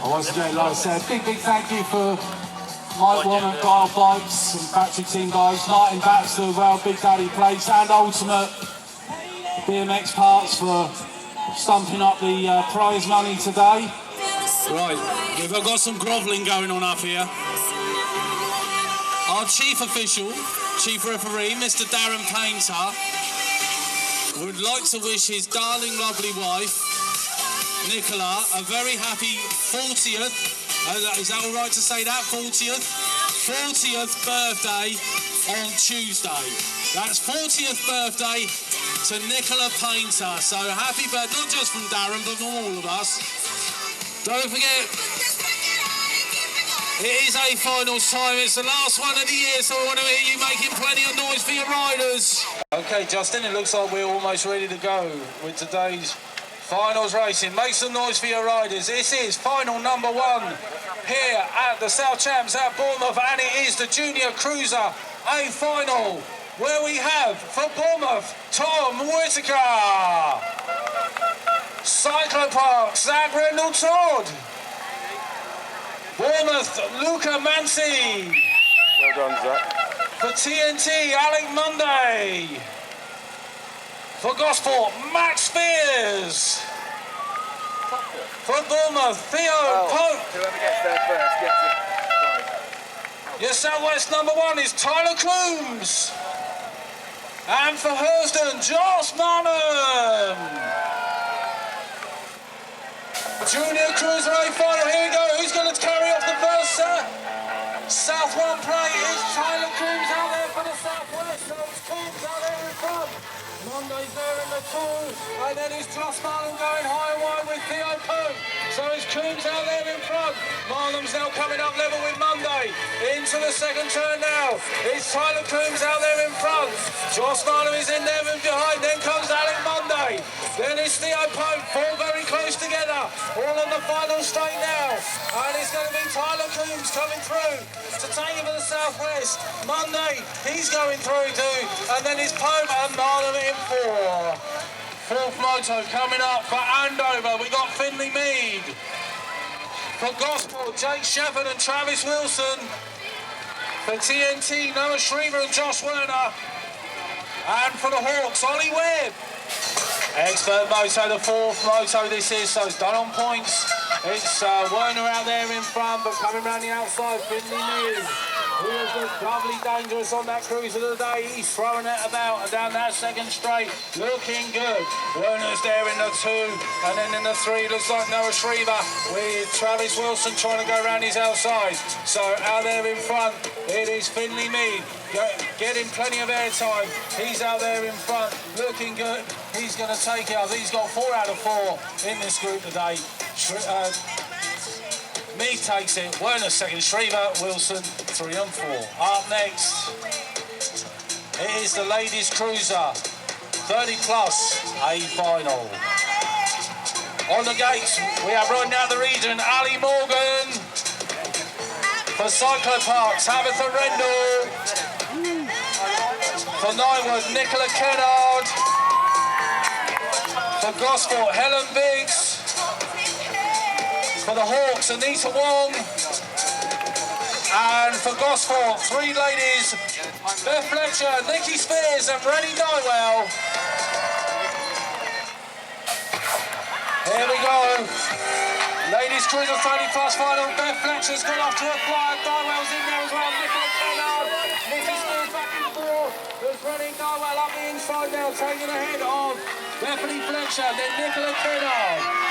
Once again, like I said, big thank you for Mike Warren, Guile Bikes and Factory Team guys, Martin Baxter as well, Big Daddy Plates and Ultimate BMX Parts for stumping up the prize money today. Right, we've got some grovelling going on up here. Our chief official, chief referee, Mr. Darren Painter, would like to wish his darling, lovely wife, Nicola, a very happy 40th, is that all right to say that, 40th birthday on Tuesday. That's 40th birthday to Nicola Painter. So happy birthday, not just from Darren, but from all of us. Don't forget, it is a finals time. It's the last one of the year, so I want to hear you making plenty of noise for your riders. Okay, Justin, it looks like we're almost ready to go with today's finals racing. Make some noise for your riders. This is final number 1 here at the South Champs at Bournemouth, and it is the Junior Cruiser A final, where we have for Bournemouth, Tom Whitaker. Cyclopark, Zach Rendell Todd. Bournemouth, Luca Mansi. Well done, Zach. For TNT, Alec Monday. For Gosport, Max Spears. For Bournemouth, Theo Pope. Whoever gets there first gets it. Your Southwest number 1 is Tyler Coombs. And for Hurston, Josh Marnham. Junior Cruiser A final, here we go. Who's going to carry off the first set? South 1 play is Tyler Coombs out there for the Southwest. So it's Coombs out there in front. Monday's there in the 2, and then it's Josh Marnham going high and wide with Theo Pope. So it's Coombs out there in front. Marnham's now coming up level with Monday. Into the second turn now. It's Tyler Coombs out there in front. Josh Marnham is in there and behind. Then comes Alec Monday. Then it's Theo Pope. 4 very close together. All on the final straight now. And it's going to be Tyler Coombs coming through to take him for the Southwest. Monday, he's going through too. And then it's Pope and Marnham in 4. 4th moto coming up for Andover. We got Finley Mead. For Gospel, Jake Shepherd and Travis Wilson. For TNT, Noah Shriver and Josh Werner. And for the Hawks, Ollie Webb. Expert moto, the 4th moto this is, so it's done on points. It's Werner out there in front, but coming around the outside, Finley Mead. He has looked doubly dangerous on that cruiser today. He's throwing it about and down that second straight. Looking good. Werner's there in the 2, and then in the 3 looks like Noah Shriver with Travis Wilson trying to go around his outside. So out there in front, it is Finley Mead. Getting plenty of airtime. He's out there in front, looking good. He's going to take it. I think he's got 4 out of 4 in this group today. Mead takes it, Werner second, Shriver, Wilson 3 and 4. Up next, it is the Ladies Cruiser 30 plus A final. On the gates, we have running out the region, Ali Morgan. For Cyclopark, Tabitha Rendell. For Ninewood, Nicola Kennard. For Gosport, Helen Biggs. For the Hawks, Anita Wong. And for Gosport, 3 ladies, Beth Fletcher, Nikki Spears and Rennie Dywell. Here we go. Ladies Cruiser 30 plus final. Beth Fletcher's got off to a fly. Dywell's in there as well. Nicola Kennard. Nikki Spears back in 4. There's Rennie Dywell up the inside now, taking ahead of Bethany Fletcher, then Nicola Kennard.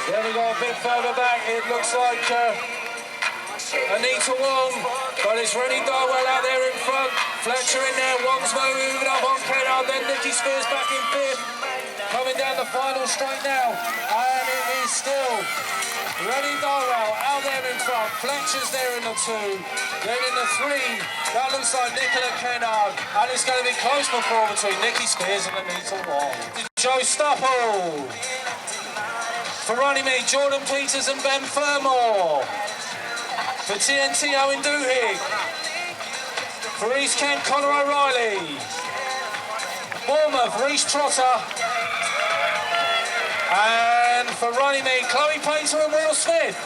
There we go, a bit further back, it looks like Anita Wong, but it's Rennie Darwell out there in front. Fletcher in there, Wong's moving up on Kennard, then Nikki Spears back in 5th. Coming down the final straight now, and it is still Rennie Darwell out there in front. Fletcher's there in the 2, then in the 3, that looks like Nicola Kennard, and it's going to be close before between Nikki Spears and Anita Wong. Joe Stupple. For Ronnie Mead, Jordan Peters and Ben Fermor. For TNT, Owen Duhigg. For East Kent, Conor O'Reilly. Bournemouth, Reece Trotter. And And for Runnymede, Chloe Painter and Will Smith.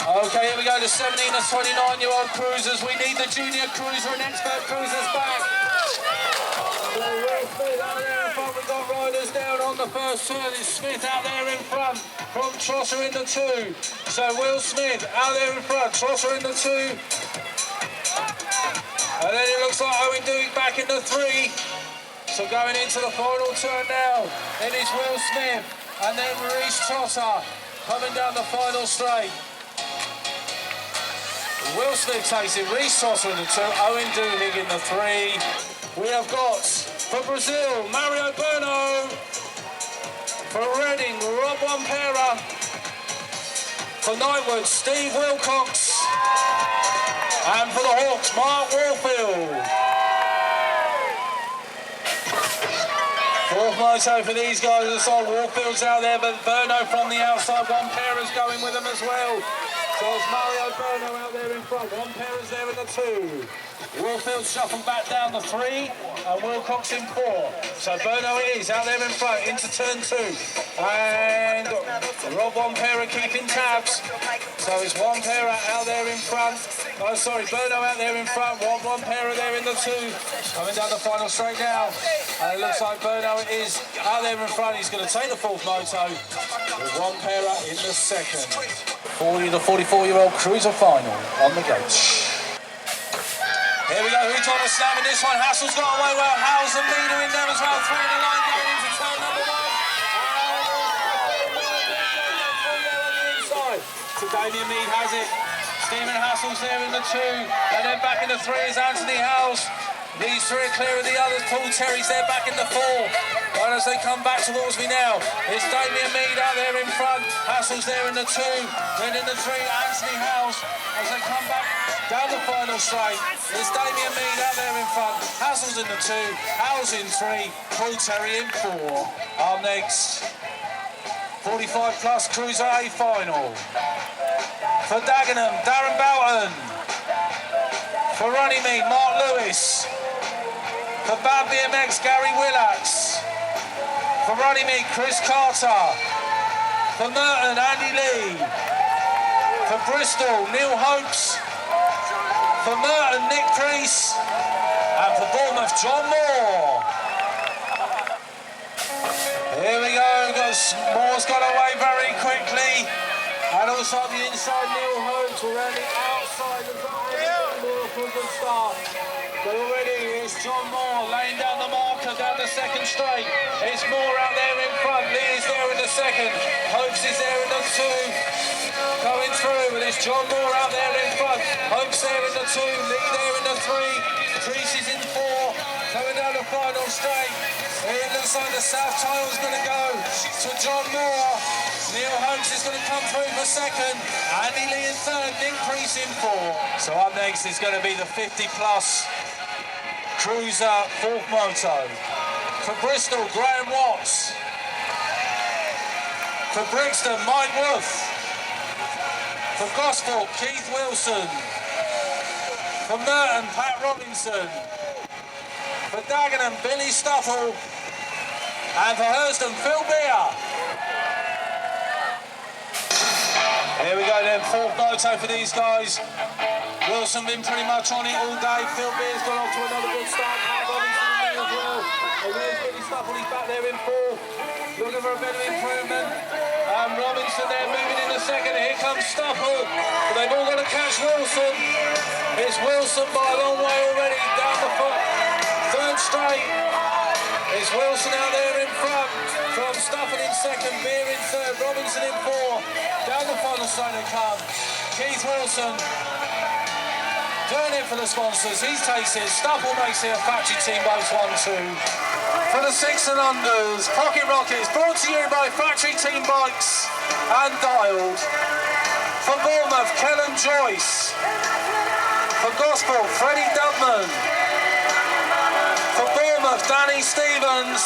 Okay, here we go, the 17 to 29-year-old cruisers. We need the junior cruiser and expert cruisers back. So Will Smith out there in front. We've got riders down on the first turn. It's Smith out there in front from Trosser in the 2. So Will Smith out there in front, Trosser in the 2. And then it looks like Owen Dewey back in the 3. So going into the final turn now, it is Will Smith and then Reece Trosser coming down the final straight. Will Smith takes it, Reece Trosser in the 2, Owen Dewey in the 3. We have got, for Brazil, Mario Berno. For Reading, Rob Wampera. For Knightwood, Steve Wilcox. And for the Hawks, Mark Warfield. Fourth moto for these guys. I saw Warfield's out there, but Berno from the outside. Wampera's going with them as well. So it's Mario Berno out there in front. Wampera's there in the 2. Warfield shuffled back down the 3, and Wilcox in 4. So Berno it is out there in front into turn 2. And Rob Wampera keeping tabs. So it's Wampera out there in front. Oh, sorry, Berno out there in front. Rob Wampera there in the 2. Coming down the final straight now. And it looks like Berno it is out there in front. He's going to take the fourth moto with Wampera in the 2nd. 40 to 44-year-old cruiser final on the gate. Here we go, who told us snap in this one? Hassel's got away well. How's the leader in there as well? 3 in the line going into turn number 1. Inside. So Damien Mead has it. Stephen Hassel's there in the 2. And then back in the 3 is Anthony Howes. These 3 are clear of the others. Paul Terry's there back in the 4. And as they come back towards me now, it's Damien Mead out there in front. Hassel's there in the 2. Then in the 3, Anthony Howes. As they come back down the final straight, it's Damien Mead out there in front. Hassel's in the 2. Howes in 3. Paul Terry in 4. Our next 45 plus Cruiser A final. For Dagenham, Darren Boughton. For Runnymede, Mark Lewis. For Bad BMX, Gary Willax. For Runnymede, Chris Carter. For Merton, Andy Lee. For Bristol, Neil Hopes. For Merton, Nick Priest. And for Bournemouth, John Moore. Here we go, Moore's got away very quickly. And also on the inside, Neil Hopes. Around the outside, there's Moore for a good start. But already it's John Moore laying down the marker down the 2nd straight. It's Moore out there in front. Lee is there in the 2nd. Hopes is there in the 2. Going through, and it's John Moore out there in front. Hopes there in the 2. Lee there in the 3. Priest is in 4. Coming down the final straight. It looks like the South Tile's going to go to John Moore. Neil Hopes is going to come through for 2nd. Andy Lee in 3rd. Nick Priest in 4. So up next is going to be the 50 plus Cruiser 4th moto. For Bristol, Graham Watts. For Brixton, Mike Wolf. For Gosport, Keith Wilson. For Merton, Pat Robinson. For Dagenham, Billy Stuffle. And for Hurston, Phil Beer. Here we go then, 4th moto for these guys. Wilson been pretty much on it all day. Phil Beer's gone off to another good start. Pat Robinson as well. And there's Billy Stuffle, he's back there in 4th. Looking for a bit of improvement. Robinson there moving in the 2nd. Here comes Stuffle. But they've all got to catch Wilson. It's Wilson by a long way already down the 3rd straight. It's Wilson out there in front. From Stuffle in 2nd, Beer in 3rd, Robinson in 4. Down the final straight they come. Keith Wilson doing it for the sponsors. He takes it. Stuffle makes it a factory team boats 1-2. For the 6 and unders, Pocket Rockets, brought to you by Factory Team Bikes and Dialed. For Bournemouth, Kellen Joyce. For Gosport, Freddie Dubman. For Bournemouth, Danny Stevens.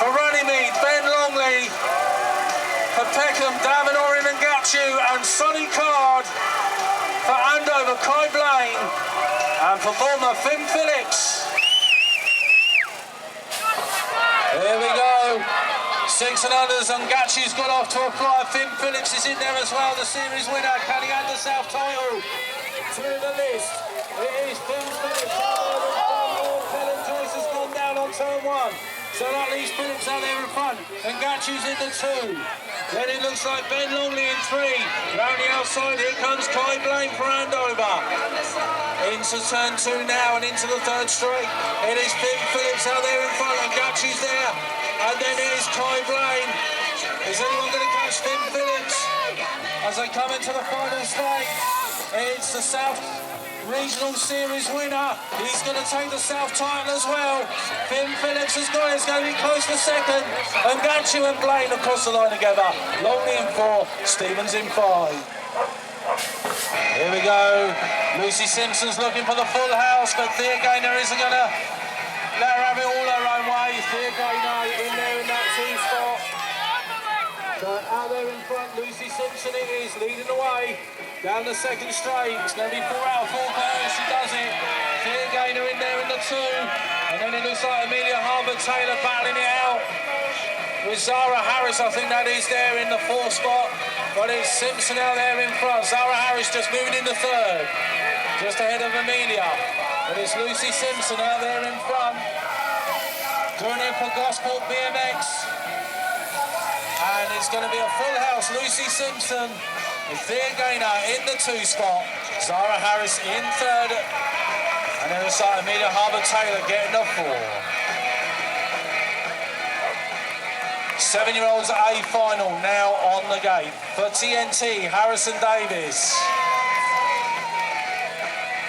For Runnymede, Ben Longley. For Peckham, Damon Orin and Gatchu and Sonny Card. For Andover, Kai Blaine. And for Bournemouth, Finn Phillips. Here we Six and unders, and Gachi's got off to a flyer. Finn Phillips is in there as well, the series winner. Can he add the South title to the list? It is Finn Phillips out there in front. Helen Joyce has gone down on turn one. So that leaves Phillips out there in front, and Gachi's in the two. Then it looks like Ben Longley in three. Round the outside, here comes Kai Blaine for Andover. Into turn two now and into the third straight. It is Finn Phillips out there in front, and Gachi's there. And then it is Kai Blaine. Is anyone going to catch Finn Phillips as they come into the final straight? It's the South Regional Series winner. He's going to take the South title as well. Finn Phillips has got it. It's going to be close for second. And Gachi and Blaine across the line together. Longley in four, Stevens in five. Here we go. Lucy Simpson's looking for the full house, but Thea Gaynor isn't going to let her have it all her own way. Thea Gaynor in there in that two spot. So out there in front, Lucy Simpson it is, leading the way down the second straight. It's going to be 4 out of 4 for her. She does it. Thea Gaynor in there in the two. And then it looks like Amelia Harbour-Taylor battling it out with Zara Harris, I think that is there in the 4th spot. But it's Simpson out there in front. Zara Harris just moving in the third, just ahead of Amelia. And it's Lucy Simpson out there in front, doing it for Gosport BMX. And it's going to be a full house. Lucy Simpson with Thea Gaynor in the 2 spot. Zara Harris in third. And then it's like Amelia Harbour-Taylor getting the 4. 7-year-olds A final now on the gate. For TNT, Harrison Davis.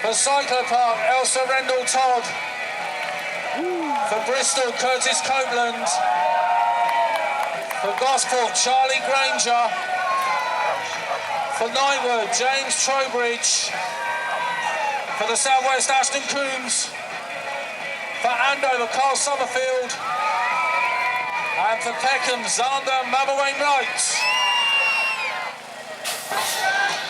For Cyclopark, Elsa Rendell Todd. For Bristol, Curtis Copeland. For Gosport, Charlie Granger. For Knightwood, James Trowbridge. For the Southwest, Ashton Coombs. For Andover, Carl Summerfield. And for Peckham, Zander Mabberwain-Wright.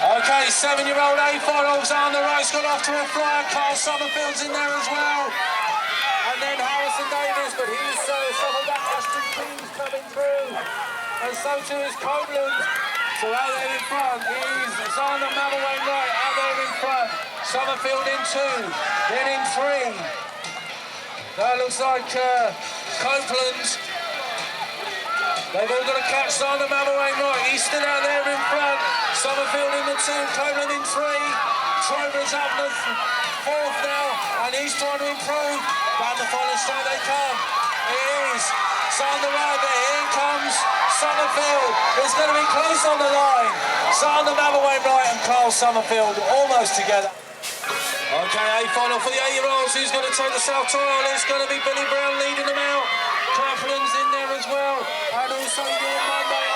Okay, 7-year-old A final, Zander Wright's got off to a flyer. Carl Summerfield's in there as well. And then Harrison Davis, but he's suffered that. Ashton Coombs coming through. And so too is Copeland. So out there in front is Zander Mabberwain-Wright out there in front. Summerfield in 2, then in 3. That looks like Copeland. They've all got to catch Zander Mabberwain-Wright. He's still out there in front. Summerfield in the 2, Copeland in 3. Trowbridge up the 4th now, and he's trying to improve. Down the final straight they come. It is Zander Wright, but here comes Summerfield. It's going to be close on the line. Zander Mabberwain-Wright and Carl Summerfield almost together. Okay, A final for the 8-year-olds. Who's going to take the South title? It's going to be Billy Brown leading them out. Claflin's in there as well. And also doing Monday.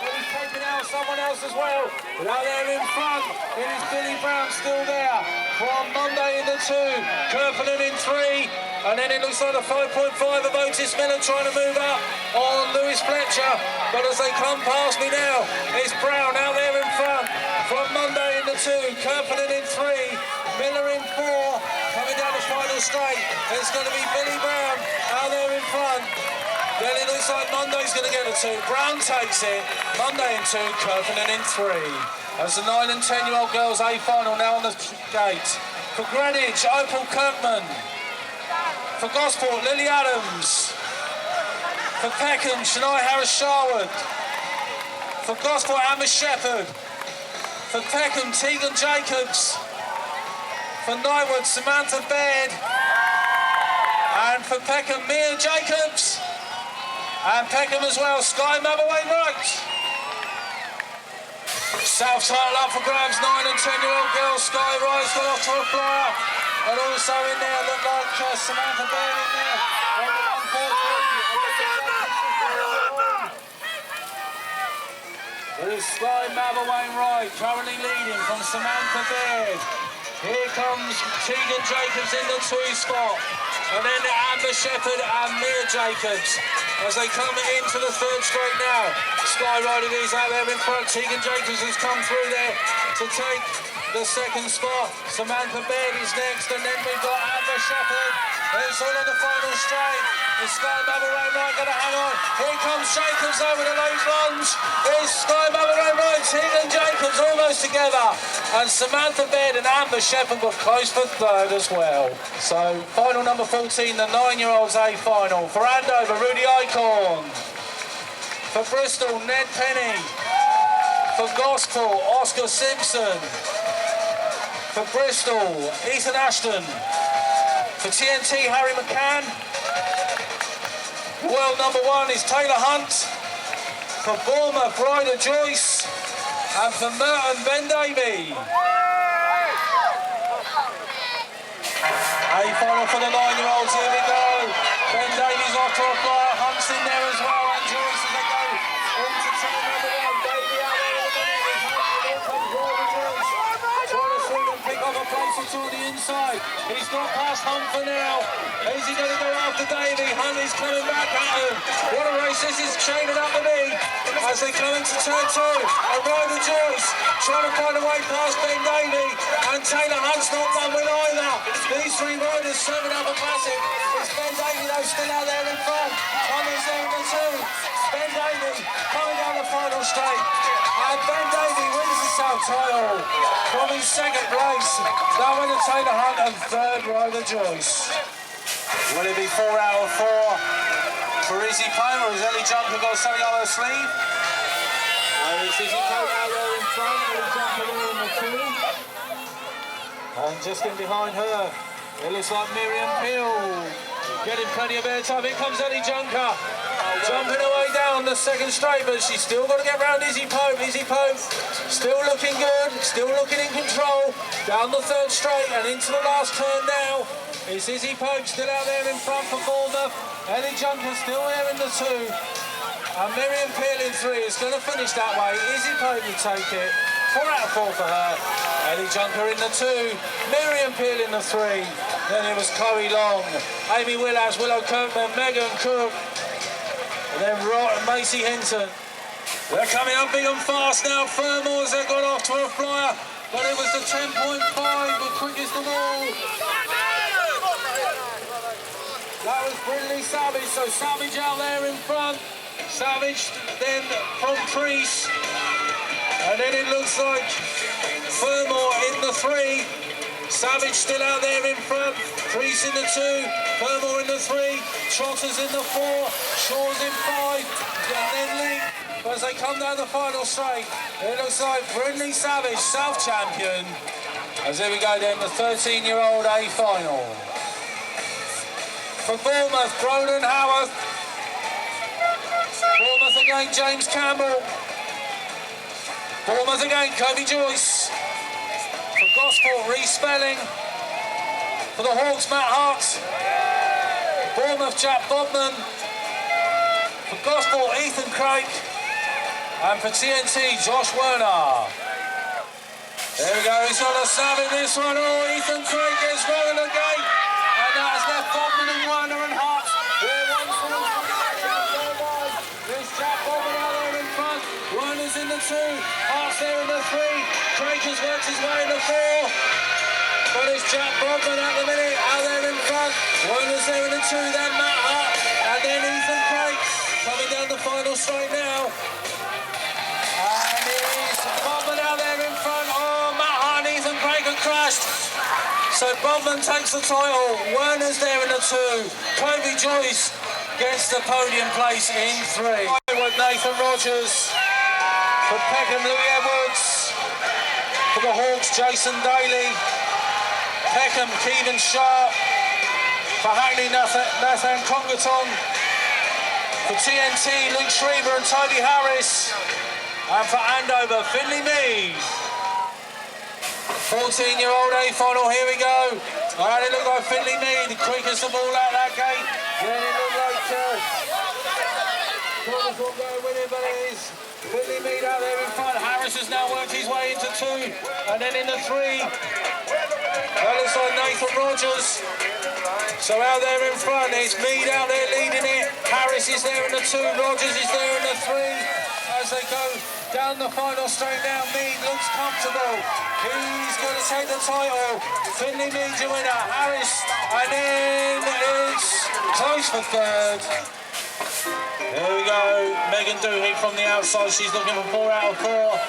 And he's taking out someone else as well. But out there in front, it is Billy Brown still there. From Monday in the 2, Kirkland in 3. And then it looks like the 5.5 of Otis Miller trying to move up on Lewis Fletcher. But as they come past me now, it's Brown out there in front. From Monday in the 2, Kirkland in 3, Miller in 4. Coming down the final straight, it's going to be Billy Brown out there in front. Then it looks like Monday's going to get a 2. Brown takes it. Monday in 2, Kirkland in 3. As the 9 and 10-year-old girls A final now on the gate. For Greenwich, Opal Kirkman. For Gosport, Lily Adams. For Peckham, Shania Harris-Sharwood. For Gosport, Emma Shepherd. For Peckham, Tegan Jacobs. For Knightwood, Samantha Baird. And for Peckham, Mia Jacobs. And Peckham as well, Sky Mabberwain-Wright. South title up for grabs, 9 and 10-year-old girls. Sky Wright's got off to a flyer. And also in there, look like Samantha Baird in there. On the 143. It is Sky Mabberwain-Wright currently leading from Samantha Baird. Here comes Tegan Jacobs in the 2 spot. And then Amber Shepherd and Mia Jacobs as they come into the 3rd straight now. Sky Riding is out there in front. Tegan Jacobs has come through there to take the 2nd spot. Samantha Baird is next, and then we've got Amber Shepherd. It's all on the final straight. Is Sky Bubble Ray Wright going to hang on? Here comes Jacobs over the late plunge. Is Sky Bubble Ray Wright, Tegan Jacobs almost together. And Samantha Baird and Amber Shepherd were close for third as well. So final number 14, the 9-year-olds A final. For Andover, Rudy Eichhorn. For Bristol, Ned Penny. For Gosport, Oscar Simpson. For Bristol, Ethan Ashton. For TNT, Harry McCann. World number 1 is Taylor Hunt. For Bournemouth, Ryder Joyce. And for Merton, Ben Davey. A final for the 9-year-olds, here we go. Ben Davies off to a flyer, Hunt's in there as well, and Joyce as they go into turn number 1. Davey out there in the middle, here comes Ryder Joyce. Trying to swing and pick off a place or two on the inside. He's got past Hunt for now. Is he going to go after Davey? Hunt is coming back at him. What a race this is shaping up to be as they come into turn 2. And Ryder Joyce trying to find a way past Ben Davey. And Taylor Hunt's not done with either. These 3 riders serving up a classic. It's Ben Davey though still out there in front. Hunt is there in the 2. Ben Davey coming down the final straight. And Ben Davey wins the South title from his 2nd place. Now winner Taylor Hunt and 3rd Ryder Joyce. Will it be 4 out of 4 for Izzy Pope, or has Ellie Junker got something up her sleeve? It's Izzy Pope out there in front, Ellie Junker there in the 2. And just in behind her, it looks like Miriam Peel getting plenty of airtime. Here comes Ellie Junker, jumping away down the 2nd straight, but she's still got to get round Izzy Pope. Izzy Pope still looking good, still looking in control. Down the 3rd straight and into the last turn now. It's Izzy Pope still out there in front for Bournemouth. Ellie Junker still there in the 2. And Miriam Peel in 3 is going to finish that way. Izzy Pope will take it. 4 out of 4 for her. Ellie Junker in the 2. Miriam Peel in the 3. Then it was Chloe Long, Amy Willaz, Willow Kirkman, Megan Cook. And then Macy Hinton. They're coming up big and fast now. Furmore's they got off to a flyer. But it was the 10.5, the quickest of all. That was Brindley Savage, so Savage out there in front. Savage then from Priest. And then it looks like Furmore in the 3. Savage still out there in front. Priest in the 2. Furmore in the 3. Trotters in the 4. Shaw's in 5. And then Link. As they come down the final straight, it looks like Brindley Savage, South champion. As here we go then, the 13-year-old A final. For Bournemouth, Broden Howarth. Bournemouth again, James Campbell. Bournemouth again, Kobe Joyce. For Gosport, Reece Spelling. For the Hawks, Matt Hart. Bournemouth, Jack Bodman. For Gosport, Ethan Craig. And for TNT, Josh Werner. There we go, he's got a stab in this one. Oh, Ethan Craig gets wrong in the gate. And that has left Bodman and Werner and Hart. There's Jack Bodman out there in front. Werner's in the 2. Hart's there in the 3. Craig has worked his way in the 4. But it's Jack Bodman at the minute, out there in front. Werner's there in the 2, then Matt Hart. And then Ethan Craig coming down the final straight now. And it's Bodman out there in front. Oh, Matt Hart and Ethan Craig have crashed. So Bodman takes the title. Werner's there in the 2. Kobe Joyce gets the podium place in 3. With Nathan Rogers. For Peckham, Louis Edwards. For the Hawks, Jason Daly. Peckham, Keevan Sharp. For Hackney, Nathan Congaton. For TNT, Luke Schreiber and Toby Harris. And for Andover, Finley Mead. 14-year-old A final, here we go. And it looked like Finley Mead, the quickest of all out that gate. Then it looked like Thomas won't go with it, but it is Finley Mead out there in front. Harris has now worked his way into 2. And then in the 3, that looks like Nathan Rogers. So out there in front, it's Mead out there leading it. Harris is there in the 2, Rogers is there in the 3. As they go Down the final straight now, Mead looks comfortable. He's going to take the title. Finley Mead's your winner. Harris, and then it's close for third. There we go. Megan Doohick from the outside. She's looking for 4 out of 4.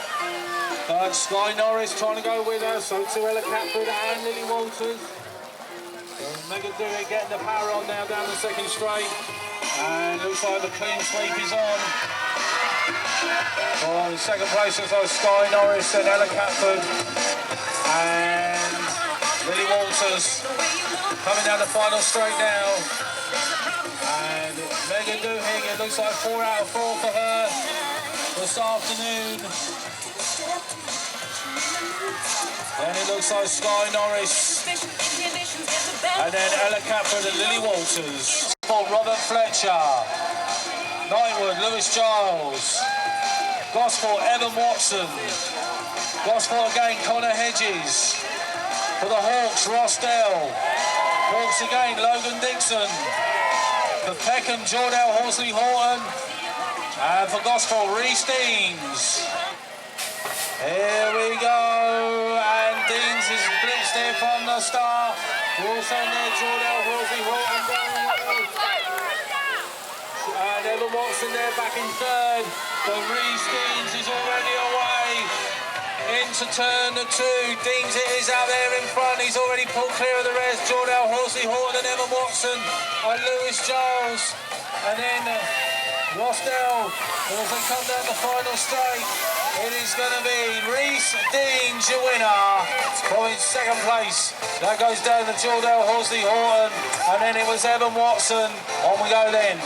But Sky Norris trying to go with her. So to Ella Catford and Lily Walters. So Megan Doohick getting the power on now down the second straight. And looks like the clean sweep is on. Oh, in second place looks like Sky Norris and Ella Catford. And Lily Walters coming down the final straight now. And Megan Doohick, it looks like 4 out of 4 for her this afternoon. Then it looks like Sky Norris. And then Ella Catford and Lily Walters. For Robert Fletcher. Knightwood, Lewis Giles. Gospel, Evan Watson. Gospel again, Connor Hedges. For the Hawks, Ross Dell. Hawks again, Logan Dixon. For Peckham, Jordell Horsley Horton. And for Gospel, Reece Deans. Here we go. And Deans is blitzed there from the start. Also there, Jordell Horsley Horton down. And Evan Watson there back in third. But Reece Deans is already away. Into turn 2. Deans it is out there in front. He's already pulled clear of the rest. Jordell Horsley Horton and Evan Watson and Lewis Giles. And then Rosdell. As they come down the final straight, it is going to be Reece Deans, your winner, for in second place. That goes down to Jordell Horsley Horton. And then it was Evan Watson. On we go then.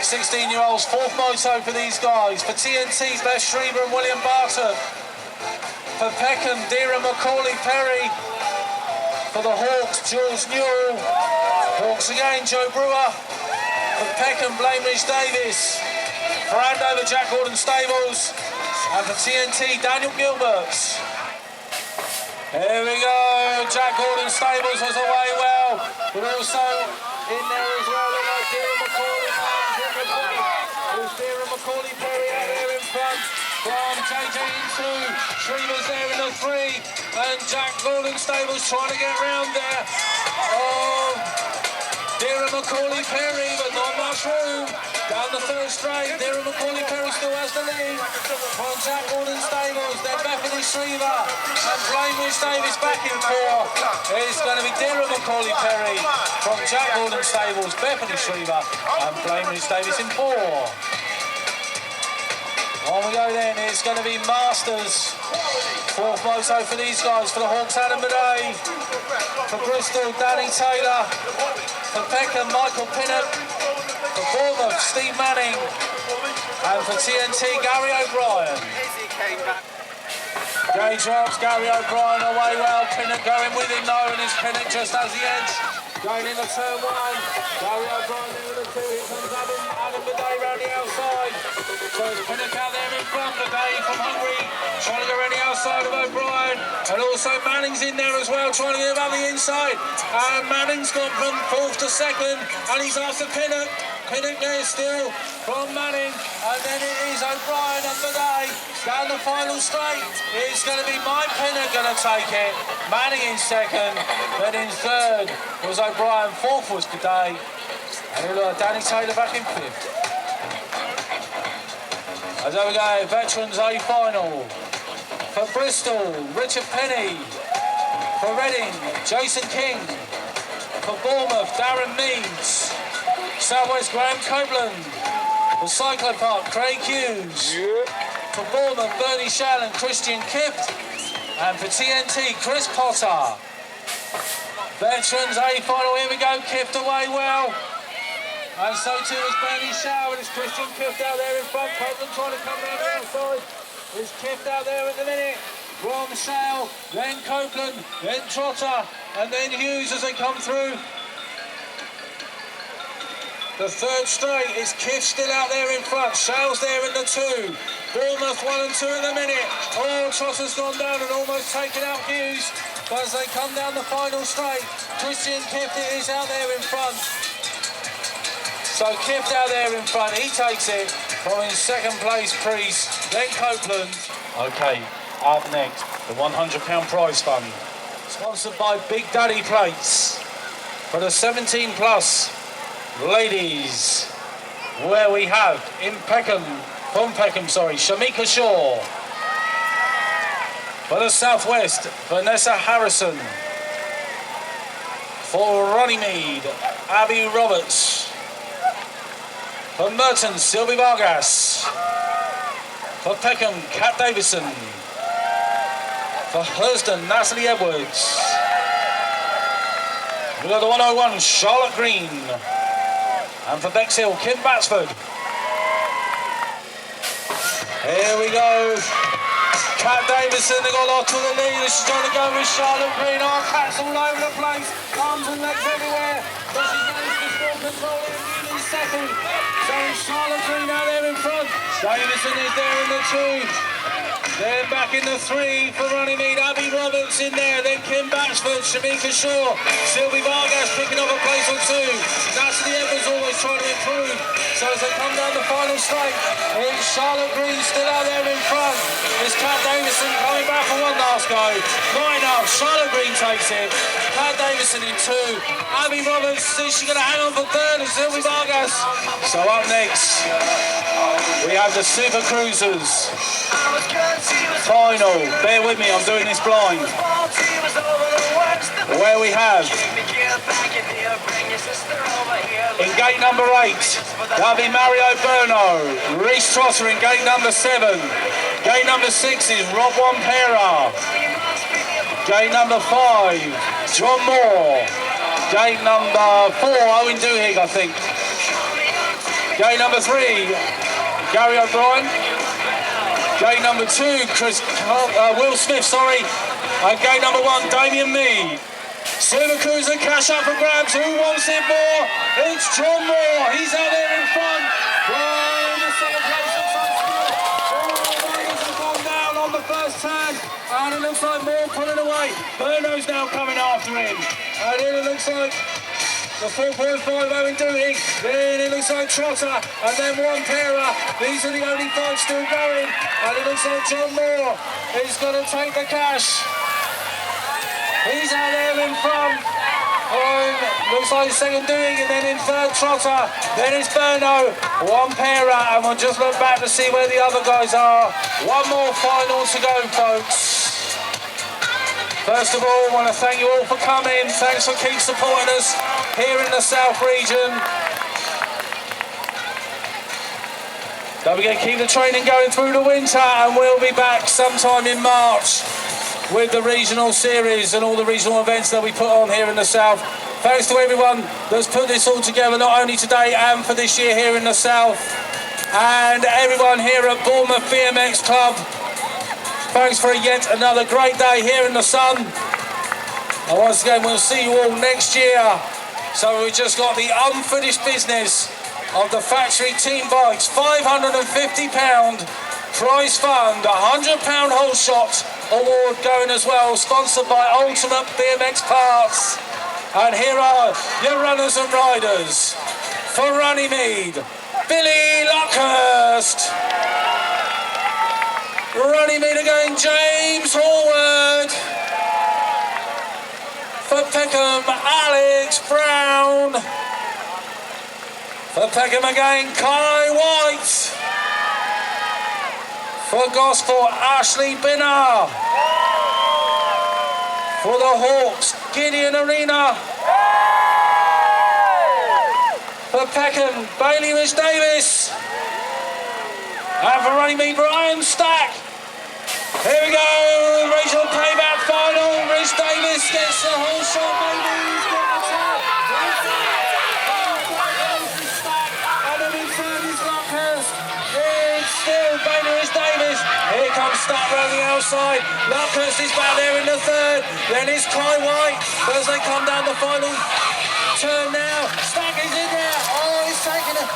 16-year-olds, 4th moto for these guys. For TNT's Beth Schreiber and William Barton. For Peckham, Dira Macaulay Perry. For the Hawks, Jules Newell. Hawks again, Joe Brewer. For Peckham, Blamelage Davis. For Andover, Jack Gordon Stables. And for TNT, Daniel Gilberts. There we go. Jack Gordon Stables was away well. But also in there as well, like Dira Macaulay Perry. There's Dira Macaulay Perry out there in front. From JJ in 2, Shreever's there in the 3, and Jack Gordon Stables trying to get round there. Oh, Dira Macaulay Perry, but not much room. Down the third straight, Dira Macaulay Perry still has the lead. From Jack Gordon Stables, then Bethany Shreever, and Blamelage Davis back in 4. It's going to be Dira Macaulay Perry from Jack Gordon Stables, Bethany Shreever, and Blamelage Davis in 4. On we go then, it's going to be Masters. 4th moto for these guys. For the Hawks, Adam Bidet. For Bristol, Danny Taylor. For Peckham, Michael Pinnock. For Bournemouth, Steve Manning. And for TNT, Gary O'Brien. Gage drops, Gary O'Brien away well. Pinnock going with him though, and it's Pinnock just has the edge. Going into turn 1. Gary O'Brien into the 2. Here comes Adam Bidet round the outside. So it's Pinnock out there in front. Bidet from Hungary trying to go around the outside of O'Brien. And also Manning's in there as well, trying to get about the inside. And Manning's gone from 4th to 2nd. And he's after Pinnock. Pinnock there still from Manning. And then it is O'Brien and Bidet down the final straight. It's going to be Mike Pinnock going to take it. Manning in 2nd. Then in 3rd was O'Brien. 4th was Bidet. And Danny Taylor back in 5th. As there we go, Veterans A final. For Bristol, Richard Penny. For Reading, Jason King. For Bournemouth, Darren Meads. Southwest, Graham Copeland. For Cyclopark, Craig Hughes. For Bournemouth, Bernie Shannon, Christian Kift. And for TNT, Chris Potter. Veterans A final, here we go, Kift away well. And so too is Bernie Shaw, and it's Christian Kift out there in front. Copeland trying to come round the outside. There's Kift out there at the minute. From Shaw, then Copeland, then Trotter, and then Hughes as they come through. The 3rd straight is Kift still out there in front. Shaw's there in the 2. Bournemouth 1 and 2 in the minute. Oh, Trotter's gone down and almost taken out Hughes. But as they come down the final straight, Christian Kift is out there in front. So Kift out there in front, he takes it. Following second place, Priest, then Copeland. Okay, up next, the £100 prize fund. Sponsored by Big Daddy Plates. For the 17 plus ladies, where we have from Peckham, Shamika Shaw. For the Southwest, Vanessa Harrison. For Runnymede, Abby Roberts. For Merton, Sylvie Vargas. For Peckham, Kat Davison. For Hurston, Natalie Edwards. We've got the 101, Charlotte Green. And for Bexhill, Kim Batsford. Here we go. Kat Davison, they got lost to the lead. She's trying to go with Charlotte Green. Oh, Kat's all over the place. Arms and legs everywhere. But she goes to full control in second. So Charlotte Green out there in front. Davison is there in the two. Then back in the three for Runnymede, Abby Roberts in there, then Kim Batsford, Shamika Shaw, Sylvie Vargas picking up a place or two. Natalie Evans always trying to improve. So as they come down the final straight, it's Charlotte Green still out there in front. It's Kat Davison coming back for one last go. Not enough, Charlotte Green takes it. Kat Davison in two. Abby Roberts, is she going to hang on for third? And Sylvie Vargas. So up next, we have the Super Cruisers. Final, bear with me, I'm doing this blind. Where we have in gate number 8, that'll be Mario Berno, Reece Trotter in gate number 7. Gate number 6 is Rob Wampera. Gate number 5, John Moore. Gate number 4, Owen Duhigg, I think. Gate number 3, Gary O'Brien. Gate number 2, Will Smith, and gate number 1, Damien Mead. Super Cruiser cash up for grabs. Who wants it more? It's John Moore. He's out there in front. Oh, the second place looks like Riders have gone down on the first turn. And it looks like Moore pulling away. Berno's now coming after him. And then it looks like the 4.5 Owen Duhigg, then it looks like Trotter, and then Wampera. These are the only 5 still going, and it looks like John Moore is going to take the cash. He's out there in front. Looks like second Duhigg, and then in third Trotter. Then it's Berno, Wampera, and we'll just look back to see where the other guys are. One more final to go, folks. First of all, I want to thank you all for coming. Thanks for keep supporting us here in the South region. Don't forget, keep the training going through the winter, and we'll be back sometime in March with the regional series and all the regional events that we put on here in the South. Thanks to everyone that's put this all together, not only today and for this year here in the South, and everyone here at Bournemouth BMX Club. Thanks for yet another great day here in the sun. And once again, we'll see you all next year. So we've just got the unfinished business of the factory team bikes. £550 prize fund, £100 whole shot award going as well, sponsored by Ultimate BMX Parts. And here are your runners and riders. For Runnymede, Billy Lockhurst. Runnymede again, James Horwood. For Peckham, Alex Brown. For Peckham again, Kai White. For Gosport, Ashley Binner. For the Hawks, Gideon Arena. For Peckham, Bailey Rich Davis. And for Runnymede, Brian Stack. Here we go, regional payback final. Rich Davis gets the whole shot, maybe. He's got the top. And then in third is Lockhurst. It's still Bailey Rich Davis. Here comes Stack around the outside. Lockhurst is back there in the third. Then it's Kai White. But as they come down the final turn now, Stack is in there. Oh, he's taking it.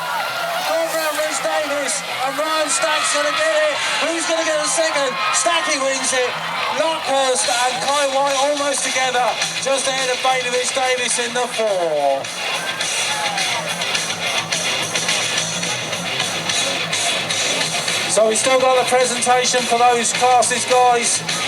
Around Rich Davis, and Ryan Stack's going to get it. Who's going to get the second? Stacky wins it. Lockhurst and Kai White almost together, just ahead of Bailey Rich Davis in the 4. So we've still got the presentation for those classes, guys.